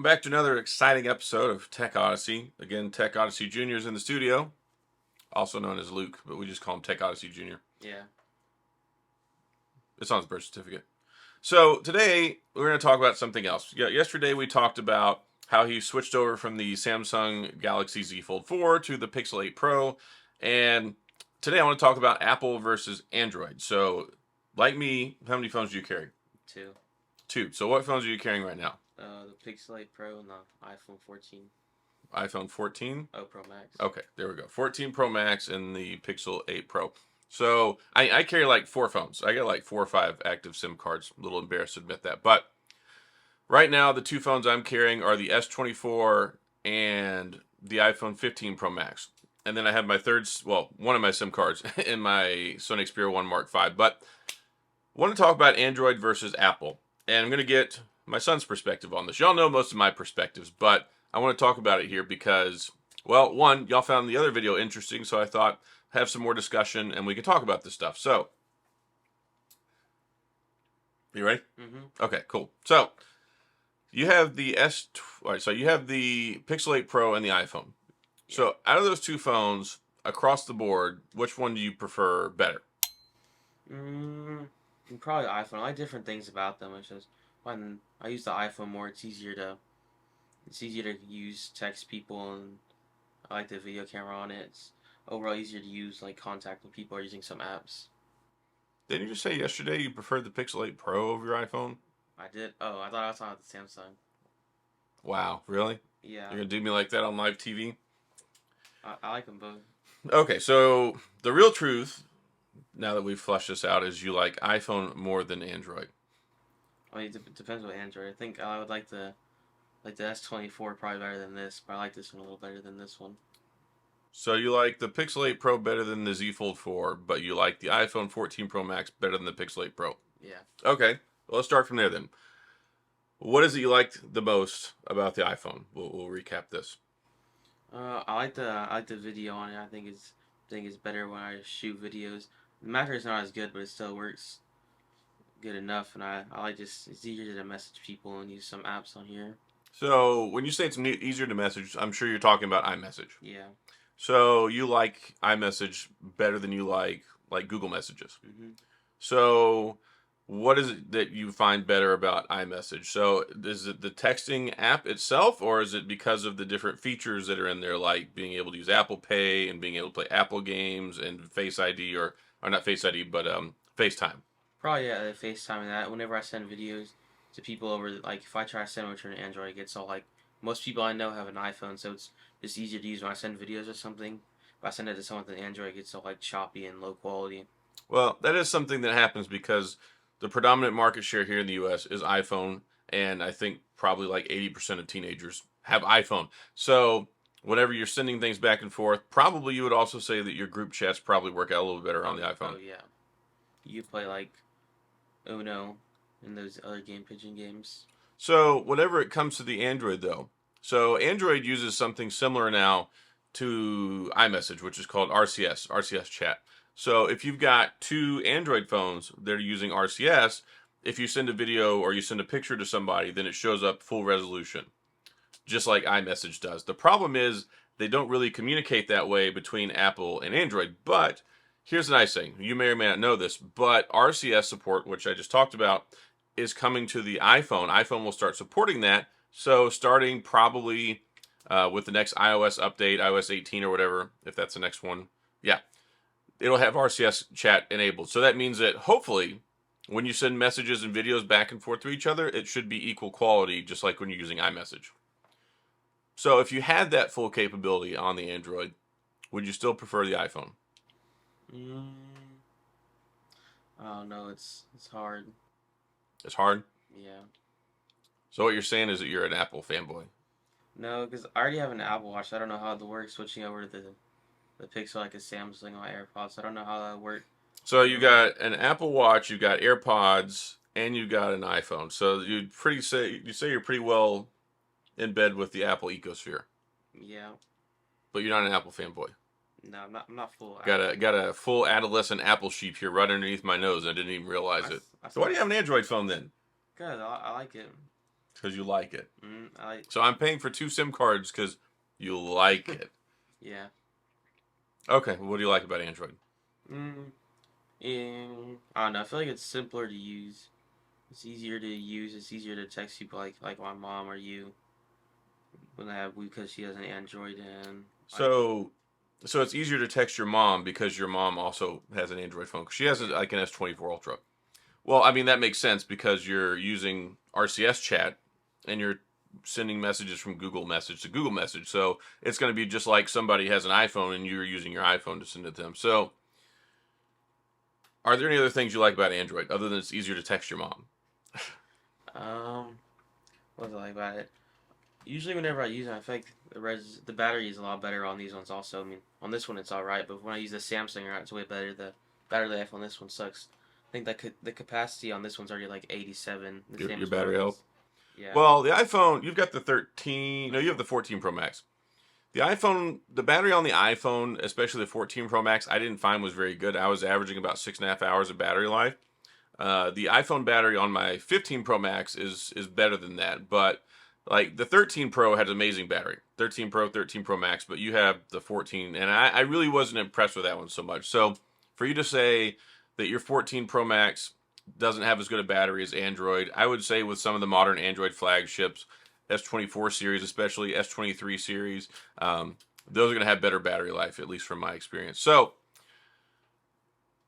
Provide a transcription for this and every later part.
back to another exciting episode of Tech Odyssey. Again, Tech Odyssey Jr. is in the studio, also known as Luke, but we just call him Tech Odyssey Jr. Yeah. It's on his birth certificate. So today we're going to talk about something else. Yesterday we talked about how he switched over from the Samsung Galaxy Z Fold 4 to the Pixel 8 Pro, and today I want to talk about Apple versus Android. So, like me, how many phones do you carry? Two. Two. So what phones are you carrying right now? The Pixel 8 Pro and the iPhone 14. iPhone 14? Oh, Pro Max. Okay, there we go. 14 Pro Max and the Pixel 8 Pro. So I carry like four phones. I got like 4 or 5 active SIM cards. A little embarrassed to admit that. But right now, the two phones I'm carrying are the S24 and the iPhone 15 Pro Max. And then I have my one of my SIM cards in my Sony Xperia 1 Mark V. But I want to talk about Android versus Apple. And I'm going to get my son's perspective on this. Y'all know most of my perspectives, but I want to talk about it here because, well, one, y'all found the other video interesting, so I thought have some more discussion and we can talk about this stuff. So, you ready? Mm-hmm. Okay, cool. So, you have the you have the Pixel 8 Pro and the iPhone. Yeah. So, out of those two phones, across the board, which one do you prefer better? Probably iPhone. I like different things about them. It's just when I use the iPhone more, it's easier to use, text people, and I like the video camera on it. It's overall easier to use, like contact with people or using some apps. Didn't you just say yesterday you preferred the Pixel 8 Pro over your iPhone? I did. Oh, I thought I was talking about the Samsung. Wow, really? Yeah. You're gonna do me like that on live TV? I like them both. Okay, so the real truth, now that we've flushed this out, is you like iPhone more than Android. I mean, it depends on Android. I think I would like the S24 probably better than this, but I like this one a little better than this one. So you like the Pixel 8 Pro better than the Z Fold 4, but you like the iPhone 14 Pro Max better than the Pixel 8 Pro. Yeah. Okay, well, let's start from there then. What is it you liked the most about the iPhone? We'll recap this. I like the video on it. I think it's better when I shoot videos. The macro is not as good, but it still works good enough, and I like it's easier to message people and use some apps on here. So when you say it's easier to message, I'm sure you're talking about iMessage. Yeah. So you like iMessage better than you like Google Messages. Mm-hmm. So what is it that you find better about iMessage? So is it the texting app itself, or is it because of the different features that are in there, like being able to use Apple Pay and being able to play Apple games and Face ID, or not Face ID, but FaceTime? Probably yeah, FaceTime and that. Whenever I send videos to people over, like if I try to send them to an Android, it gets all like most people I know have an iPhone, so it's just easier to use when I send videos or something. If I send it to someone with an Android, it gets all like choppy and low quality. Well, that is something that happens because the predominant market share here in the U.S. is iPhone, and I think probably like 80% of teenagers have iPhone. So whenever you're sending things back and forth, probably you would also say that your group chats probably work out a little better on the iPhone. Oh yeah, you play like Uno and those other pigeon games. So whenever it comes to the Android, though, so Android uses something similar now to iMessage, which is called RCS chat. So if you've got two Android phones that are using RCS, if you send a video or you send a picture to somebody, then it shows up full resolution, just like iMessage does. The problem is they don't really communicate that way between Apple and Android. But here's the nice thing. You may or may not know this, but RCS support, which I just talked about, is coming to the iPhone. iPhone will start supporting that. So starting probably with the next iOS update, iOS 18 or whatever, if that's the next one, yeah, it'll have RCS chat enabled. So that means that hopefully when you send messages and videos back and forth to each other, it should be equal quality, just like when you're using iMessage. So if you had that full capability on the Android, would you still prefer the iPhone? Oh no, it's hard. It's hard? Yeah. So what you're saying is that you're an Apple fanboy? No, because I already have an Apple Watch. So I don't know how it works switching over to the Pixel like a Samsung or AirPods. So I don't know how that works. So you got an Apple Watch, you got AirPods, and you got an iPhone. So you say you're pretty well in bed with the Apple ecosphere. Yeah. But you're not an Apple fanboy. No, I'm not full. Got a full adolescent Apple sheep here right underneath my nose. I didn't even realize it. So why do you have an Android phone then? Good, I like it. because you like it. I So I'm paying for 2 SIM cards because you like it. yeah. Okay, well, what do you like about Android? Mm, I don't know. I feel like it's simpler to use. It's easier to use. It's easier to text people like my mom or you when I have because she has an Android and I. So, so it's easier to text your mom because your mom also has an Android phone. She has like an S24 Ultra. Well, I mean that makes sense because you're using RCS chat and you're sending messages from Google Message to Google Message. So it's going to be just like somebody has an iPhone and you're using your iPhone to send it to them. So, are there any other things you like about Android other than it's easier to text your mom? Um, what do I like about it? Usually, whenever I use it, I feel like the battery is a lot better on these ones. Also, I mean, on this one it's all right, but when I use the Samsung, right, it's way better. The battery life on this one sucks. I think that the capacity on this one's already like 87, the same Your as what battery it health. is. Yeah. Well, the iPhone, you've got the 13. No, you have the 14 Pro Max. The iPhone, the battery on the iPhone, especially the 14 Pro Max, I didn't find was very good. I was averaging about 6.5 hours of battery life. The iPhone battery on my 15 Pro Max is better than that, but like the 13 Pro has amazing battery. 13 Pro, 13 Pro Max, but you have the 14, and I really wasn't impressed with that one so much. So for you to say that your 14 Pro Max doesn't have as good a battery as Android, I would say with some of the modern Android flagships, S24 series, especially S23 series, those are going to have better battery life, at least from my experience. So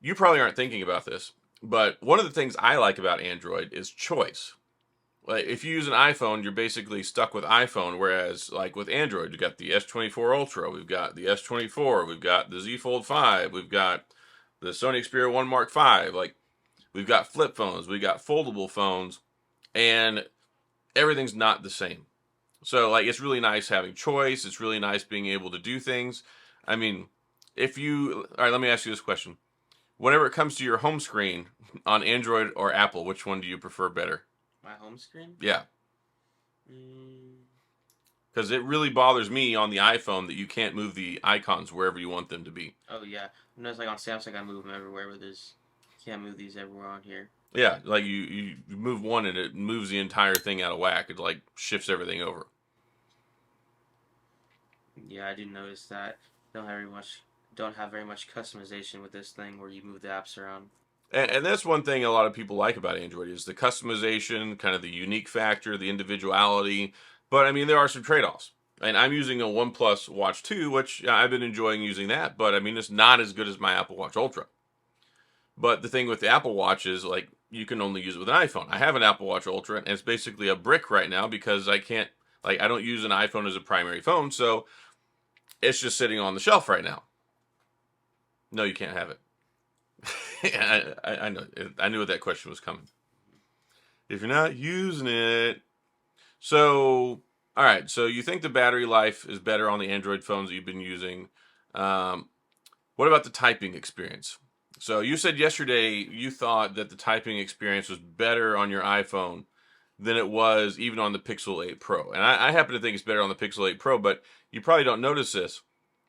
you probably aren't thinking about this, but one of the things I like about Android is choice. Like if you use an iPhone, you're basically stuck with iPhone, whereas like with Android, you got the S24 Ultra, we've got the S24, we've got the Z Fold 5, we've got the Sony Xperia 1 Mark 5, like we've got flip phones, we got foldable phones, and everything's not the same. So like it's really nice having choice, it's really nice being able to do things. I mean, if you all right, let me ask you this question. Whenever it comes to your home screen on Android or Apple, which one do you prefer better? My home screen. Yeah, Mm, because it really bothers me on the iPhone that you can't move the icons wherever you want them to be. oh yeah. I know it's like on Samsung, I move them everywhere, but there's can't move these everywhere on here. Yeah, like you move one and it moves the entire thing out of whack. It like shifts everything over. Yeah, I do notice that. Don't have very much customization with this thing where you move the apps around. And that's one thing a lot of people like about Android is the customization, kind of the unique factor, the individuality. But I mean, there are some trade-offs. And I'm using a OnePlus Watch 2, which I've been enjoying using that, but I mean, it's not as good as my Apple Watch Ultra. But the thing with the Apple Watch is like you can only use it with an iPhone. I have an Apple Watch Ultra, and it's basically a brick right now because I can't like I don't use an iPhone as a primary phone, so it's just sitting on the shelf right now. No, you can't have it. I know. I knew that question was coming. If you're not using it, so all right. So you think the battery life is better on the Android phones that you've been using? Um, what about the typing experience? So you said yesterday you thought that the typing experience was better on your iPhone than it was even on the Pixel 8 Pro, and I happen to think it's better on the Pixel 8 Pro. But you probably don't notice this.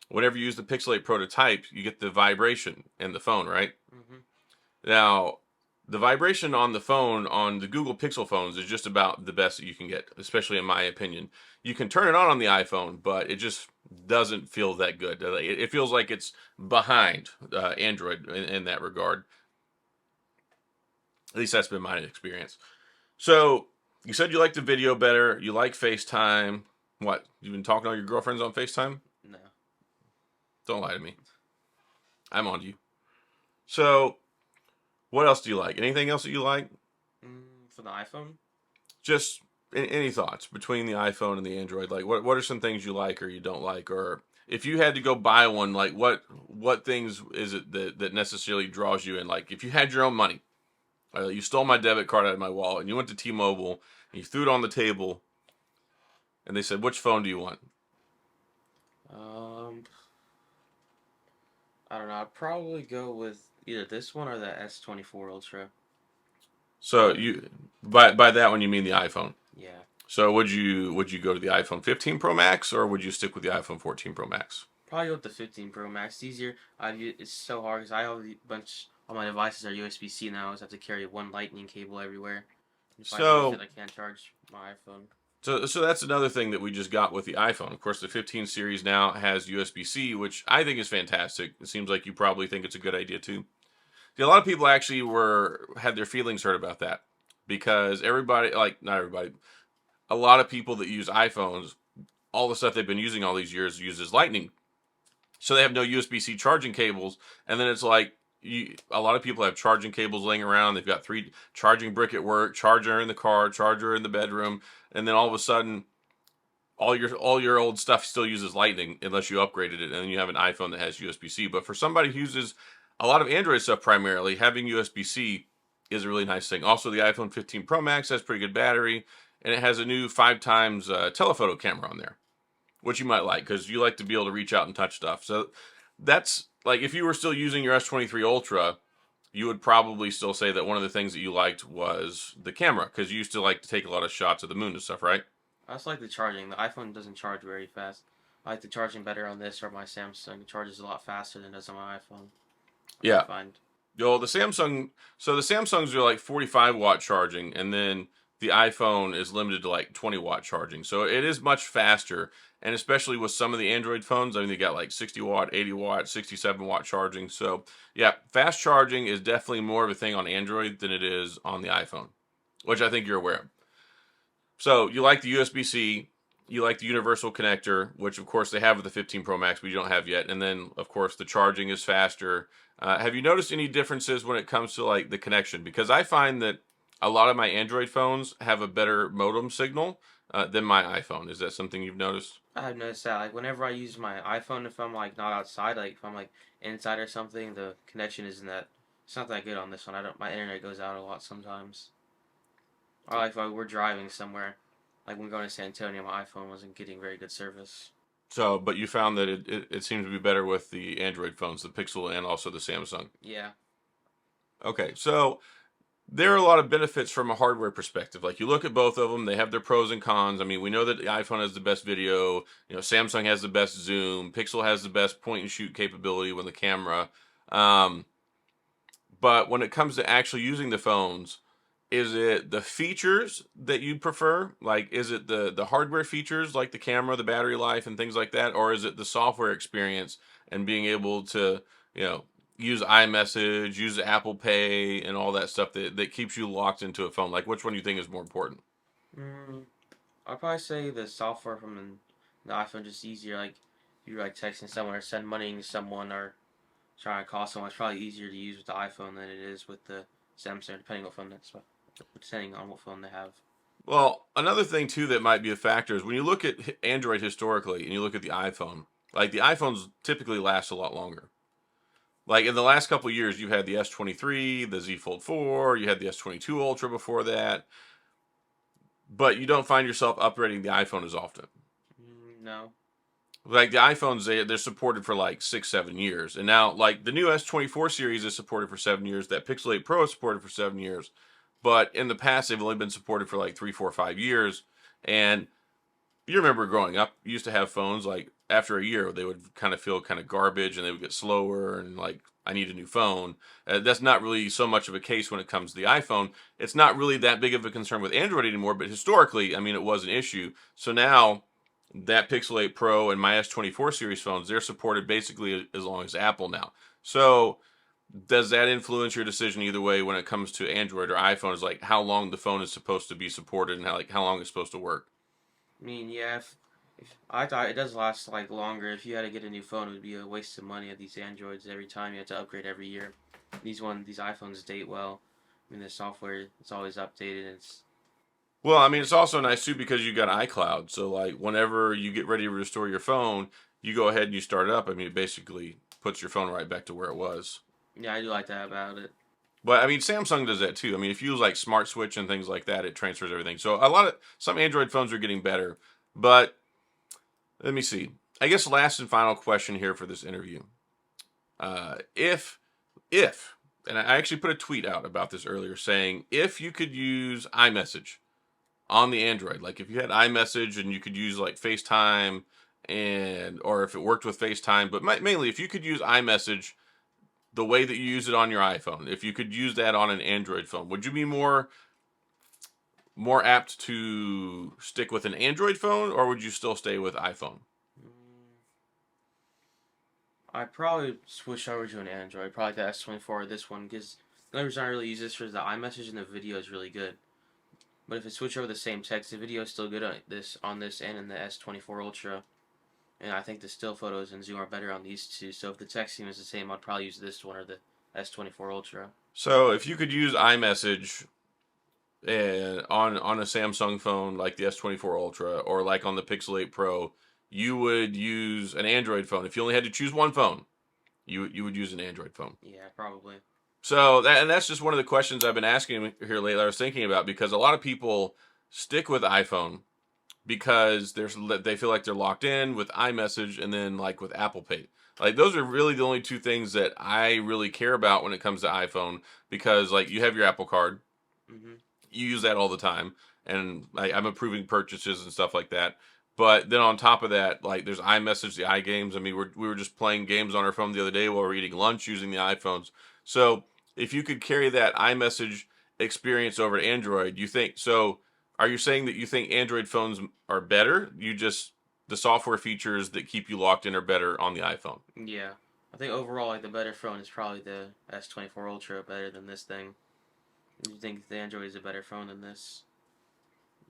Whenever you use the Pixel 8 Pro to type, you get the vibration in the phone, right? Hmm. Now, the vibration on the phone on the Google Pixel phones is just about the best that you can get, especially in my opinion. You can turn it on the iPhone, but it just doesn't feel that good. It feels like it's behind Android in that regard. At least that's been my experience. So, you said you like the video better. You like FaceTime. What? You've been talking to all your girlfriends on FaceTime? No. Don't lie to me. I'm on to you. So, what else do you like? Anything else that you like? For the iPhone, Just any thoughts between the iPhone and the Android? Like, what are some things you like or you don't like? Or if you had to go buy one, like what things is it that necessarily draws you in? Like, if you had your own money, you stole my debit card out of my wallet and you went to T-Mobile and you threw it on the table and they said, "Which phone do you want?" um, I don't know. I'd probably go with either this one or the S24 Ultra. So you by that one you mean the iPhone. Yeah, So would you go to the iPhone 15 Pro Max or would you stick with the iPhone 14 Pro Max? probably go with the 15 Pro Max. It's easier. It's so hard because I have a bunch. All my devices are USB-C now. I just have to carry one Lightning cable everywhere. If I notice that So I can't charge my iPhone. so that's another thing that we just got with the iPhone. Of course, the 15 series now has USB-C, which I think is fantastic. It seems like you probably think it's a good idea too. See, a lot of people actually had their feelings hurt about that because everybody, like not everybody, a lot of people that use iPhones, all the stuff they've been using all these years uses Lightning, so they have no USB-C charging cables, and then it's like a lot of people have charging cables laying around. They've got 3 charging brick at work, charger in the car, charger in the bedroom, and then all of a sudden all your old stuff still uses Lightning unless you upgraded it, and then you have an iPhone that has USB-C. But for somebody who uses a lot of Android stuff primarily, having USB-C is a really nice thing. Also, the iPhone 15 Pro Max has pretty good battery, and it has a new 5 times telephoto camera on there, which you might like because you like to be able to reach out and touch stuff. So that's like if you were still using your S23 Ultra, you would probably still say that one of the things that you liked was the camera because you used to like to take a lot of shots of the moon and stuff, right? I just like the charging. The iPhone doesn't charge very fast. I like the charging better on this or my Samsung. It charges a lot faster than it does on my iPhone. I Yeah. find. Yo, the Samsungs are like 45-watt charging, and then the iPhone is limited to like 20-watt charging. So it is much faster, and especially with some of the Android phones, I mean, they got like 60-watt, 80-watt, 67-watt charging. So yeah, fast charging is definitely more of a thing on Android than it is on the iPhone, which I think you're aware of. So you like the USB-C, you like the universal connector, which of course they have with the 15 Pro Max, but you don't have yet. And then of course the charging is faster. Have you noticed any differences when it comes to like the connection? Because I find that a lot of my Android phones have a better modem signal than my iPhone. Is that something you've noticed? I have noticed that like whenever I use my iPhone, if I'm like not outside, like if I'm like inside or something, the connection isn't that. It's not that good on this one. I don't. My internet goes out a lot sometimes. Or like if we're driving somewhere, like when we're going to San Antonio, my iPhone wasn't getting very good service. So, but you found that it seems to be better with the Android phones, the Pixel and also the Samsung. Yeah. Okay, so there are a lot of benefits from a hardware perspective. Like you look at both of them, they have their pros and cons. I mean, we know that the iPhone has the best video, Samsung has the best zoom, Pixel has the best point and shoot capability with the camera. Um, but when it comes to actually using the phones, is it the features that you prefer? Like, is it the hardware features like the camera, the battery life, and things like that, or is it the software experience and being able to, you know, use iMessage, use Apple Pay, and all that stuff that keeps you locked into a phone? Like, which one do you think is more important? Mm, I'd probably say the software from the iPhone just easier. Like if you're like texting someone or send money to someone or trying to call someone, it's probably easier to use with the iPhone than it is with the Samsung, depending on what phone they have. Well, another thing too that might be a factor is when you look at Android historically and you look at the iPhone, like the iPhones typically last a lot longer. Like in the last couple of years, you've had the S23, the Z Fold 4, you had the S22 Ultra before that, but you don't find yourself upgrading the iPhone as often. No. Like the iPhones, they're supported for like 6, 7 years, and now like the new S24 series is supported for 7 years. That Pixel 8 Pro is supported for 7 years, but in the past they've only been supported for like 3, 4, 5 years. And you remember growing up, you used to have phones like after a year they would kind of feel kind of garbage and they would get slower and like I need a new phone. That's not really so much of a case when it comes to the iPhone. It's not really that big of a concern with Android anymore, but historically, I mean, it was an issue. So now that Pixel 8 Pro and my S24 series phones, they're supported basically as long as Apple now. So does that influence your decision either way when it comes to Android or iPhone? Is like how long the phone is supposed to be supported and how long it's supposed to work? I mean, yeah, if I thought it does last like longer. If you had to get a new phone, it would be a waste of money of these Androids every time you had to upgrade every year. These iPhones date well. I mean, the software it's always updated. It's Well, I mean, it's also nice too because you got iCloud. So like whenever you get ready to restore your phone, you go ahead and you start it up. I mean, it basically puts your phone right back to where it was. yeah, I do like that about it. But I mean, Samsung does that too. I mean, if you use like Smart Switch and things like that, it transfers everything. So some Android phones are getting better. But let me see. I guess last and final question here for this interview. If and I actually put a tweet out about this earlier saying if you could use iMessage on the Android, like if you had iMessage and you could use like FaceTime and or if it worked with FaceTime, but mainly if you could use iMessage the way that you use it on your iPhone, if you could use that on an Android phone, would you be more more apt to stick with an Android phone, or would you still stay with iPhone? Mm, I'd probably switch over to an Android, probably the S24 or this one, because the only reason I really use this is the iMessage and the video is really good. But if it switch over the same text, the video is still good on this and in the S24 Ultra. And I think the still photos and zoom are better on these two. So if the texting is the same, I'd probably use this one or the S24 Ultra. So if you could use iMessage on a Samsung phone like the S24 Ultra or like on the Pixel 8 Pro, you would use an Android phone. If you only had to choose one phone, you would use an Android phone. Yeah, probably. So that's just one of the questions I've been asking here lately. I was thinking about because a lot of people stick with iPhone because they feel like they're locked in with iMessage and then like with Apple Pay. Like those are really the only two things that I really care about when it comes to iPhone because like you have your Apple Card, Mm-hmm. you use that all the time, and I'm approving purchases and stuff like that. But then on top of that, like there's iMessage, the iGames. I mean, we were just playing games on our phone the other day while we were eating lunch using the iPhones. So if you could carry that iMessage experience over to Android, you think so? Are you saying that you think Android phones are better? You just the software features that keep you locked in are better on the iPhone. Yeah. I think overall, like the better phone is probably the S24 Ultra, better than this thing. You think the Android is a better phone than this?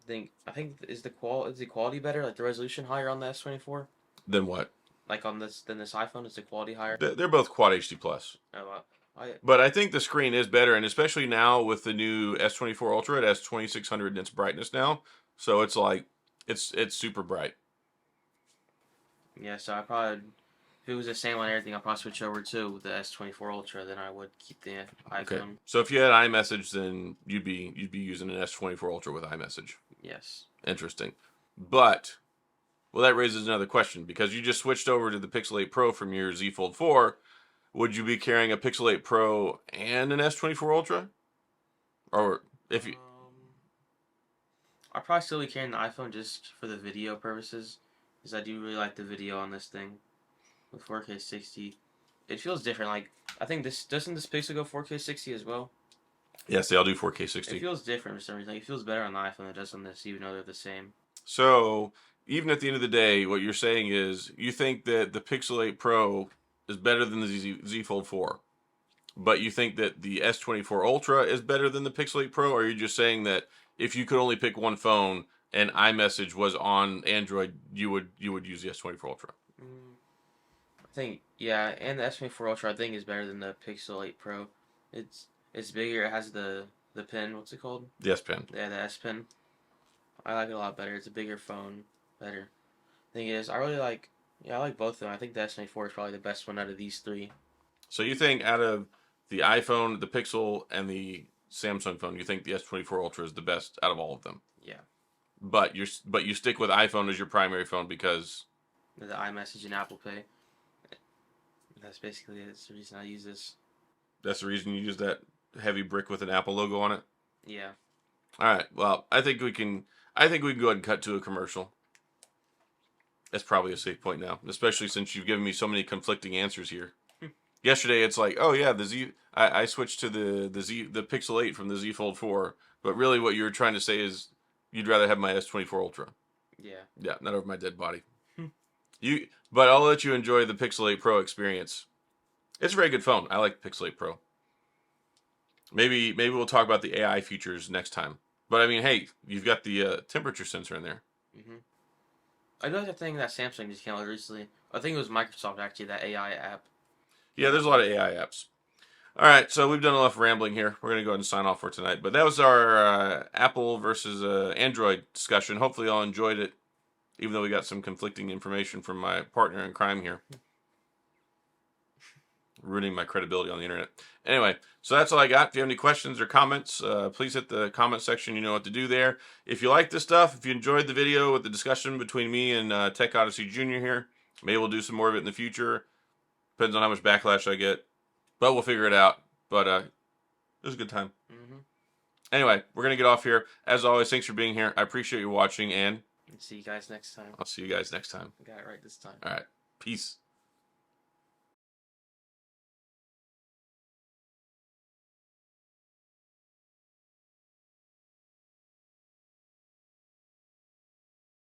I think is the quality better? Like the resolution higher on the S24? Then what? Like on this than this iPhone, is the quality higher? They're both Quad HD plus. Oh, I But I think the screen is better, and especially now with the new S24 Ultra, it has 2600 nits brightness now, so it's like it's super bright. yeah. So I probably if it was the same on everything, I'd probably switch over to the S24 Ultra. Then I would keep the Okay, iPhone. so if you had iMessage, then you'd be using an S24 Ultra with iMessage. Yes. Interesting, but well, that raises another question because you just switched over to the Pixel 8 Pro from your Z Fold 4. Would you be carrying a Pixel 8 Pro and an S24 Ultra, or if you I'd probably still be carrying the iPhone just for the video purposes, because I do really like the video on this thing with 4K 60. It feels different. Like I think this doesn't this Pixel go 4K 60 as well. yes, they all do 4K It 60. feels different for some reason. Like, it feels better on the iPhone than it does on this, even though they're the same. So, even at the end of the day, what you're saying is you think that the Pixel 8 Pro is better than the Z Fold 4, but you think that the S24 Ultra is better than the Pixel 8 Pro, or are you just saying that if you could only pick one phone and iMessage was on Android, you would use the S24 Ultra? Mm, I think yeah, and the S24 Ultra I think is better than the Pixel 8 Pro. It's bigger. It has the pen. What's it called? The S Pen. Yeah, the S Pen. I like it a lot better. It's a bigger phone. Better. Thing is, I really like. Yeah, I like both of them. I think the S24 is probably the best one out of these three. So you think out of the iPhone, the Pixel, and the Samsung phone, you think the S24 Ultra is the best out of all of them? Yeah. But you stick with iPhone as your primary phone because The iMessage and Apple Pay. That's basically it. It's the reason I use this. that's the reason you use that heavy brick with an Apple logo on it. Yeah. All right. Well, I think we can. I think we can go ahead and cut to a commercial. That's probably a safe point now, especially since you've given me so many conflicting answers here. Yesterday, it's like, oh yeah, the Z. I switched to the Pixel 8 from the Z Fold 4, but really, what you were trying to say is you'd rather have my S24 Ultra. Yeah. Yeah, not over my dead body. But I'll let you enjoy the Pixel 8 Pro experience. It's a very good phone. I like the Pixel 8 Pro. Maybe we'll talk about the AI features next time. But I mean, hey, you've got the temperature sensor in there. Mhm. I know that thing that Samsung just came out recently. I think it was Microsoft actually, that AI app. Yeah, there's a lot of AI apps. All right, so we've done enough rambling here. We're going to go ahead and sign off for tonight. But that was our Apple versus Android discussion. Hopefully, y'all enjoyed it, even though we got some conflicting information from my partner in crime here. Ruining my credibility on the internet. Anyway, so that's all I got. If you have any questions or comments, please hit the comment section. You know what to do there. If you like this stuff, if you enjoyed the video with the discussion between me and Tech Odyssey Jr. here, maybe we'll do some more of it in the future. Depends on how much backlash I get. But we'll figure it out. But it was a good time. Mm-hmm. Anyway, we're going to get off here. As always, thanks for being here. I appreciate you watching, and See you guys next time. I'll see you guys next time. I got it right this time. All right. Peace.